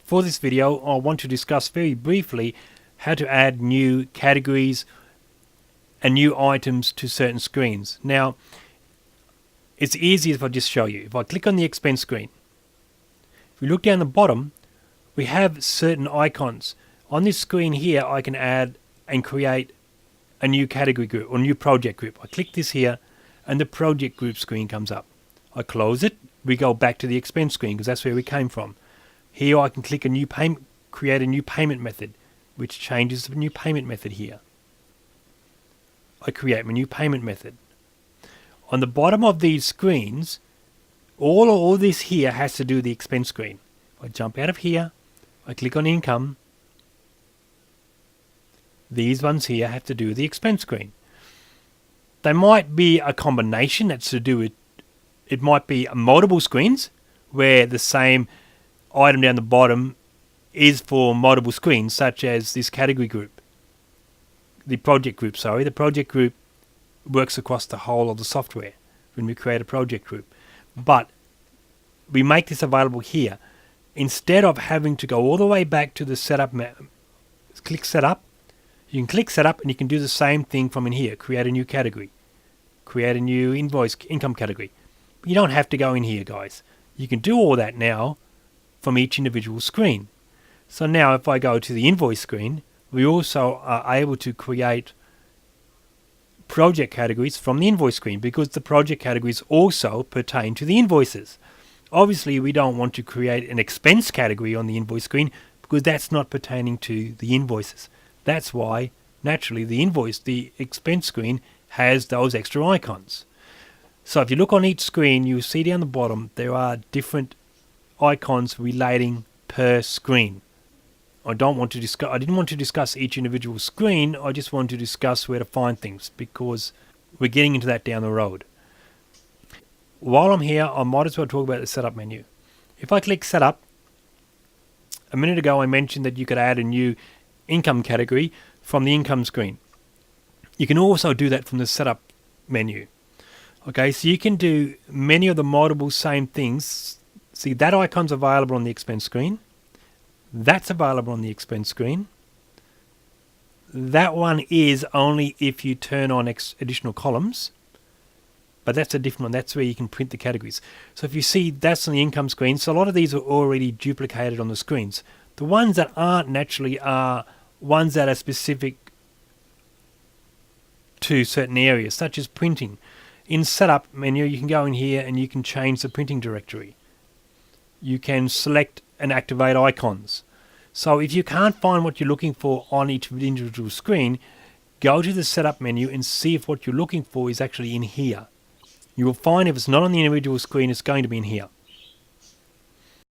For this video, I want to discuss very briefly how to add new categories and new items to certain screens. Now, it's easy if I just show you. If I click on the expense screen, if we look down the bottom, we have certain icons. On this screen here, I can add and create a new category group or new project group. I click this here and the project group screen comes up. I close it. We go back to the expense screen because that's where we came from. Here I can click a new payment, create a new payment method, which changes the new payment method here. I create my new payment method. On the bottom of these screens, all this here has to do with the expense screen. I jump out of here, I click on income. These ones here have to do with the expense screen. They might be a combination that's to do with, it might be multiple screens where the same item down the bottom is for multiple screens, such as this category group. The project group works across the whole of the software when we create a project group. But we make this available here. Instead of having to go all the way back to the setup, click setup. You can click setup and you can do the same thing from in here. Create a new category. Create a new income category. But you don't have to go in here, guys. You can do all that now from each individual screen. So now if I go to the invoice screen, we also are able to create project categories from the invoice screen because the project categories also pertain to the invoices. Obviously, we don't want to create an expense category on the invoice screen because that's not pertaining to the invoices. That's why, naturally, the expense screen has those extra icons. So if you look on each screen, you'll see down the bottom, there are different icons relating per screen. I didn't want to discuss each individual screen. I just want to discuss where to find things because we're getting into that down the road. While I'm here, I might as well talk about the setup menu. If I click setup, a minute ago I mentioned that you could add a new income category from the income screen. You can also do that from the setup menu. Okay, so you can do many of the multiple same things. See, that icon's available on the expense screen. That's available on the expense screen. That one is only if you turn on additional columns. But that's a different one. That's where you can print the categories. So if you see, that's on the income screen. So a lot of these are already duplicated on the screens. The ones that aren't naturally are ones that are specific to certain areas, such as printing. In setup menu, you can go in here and you can change the printing directory. You can select and activate icons. So if you can't find what you're looking for on each individual screen, go to the setup menu and see if what you're looking for is actually in here. You will find if it's not on the individual screen, it's going to be in here.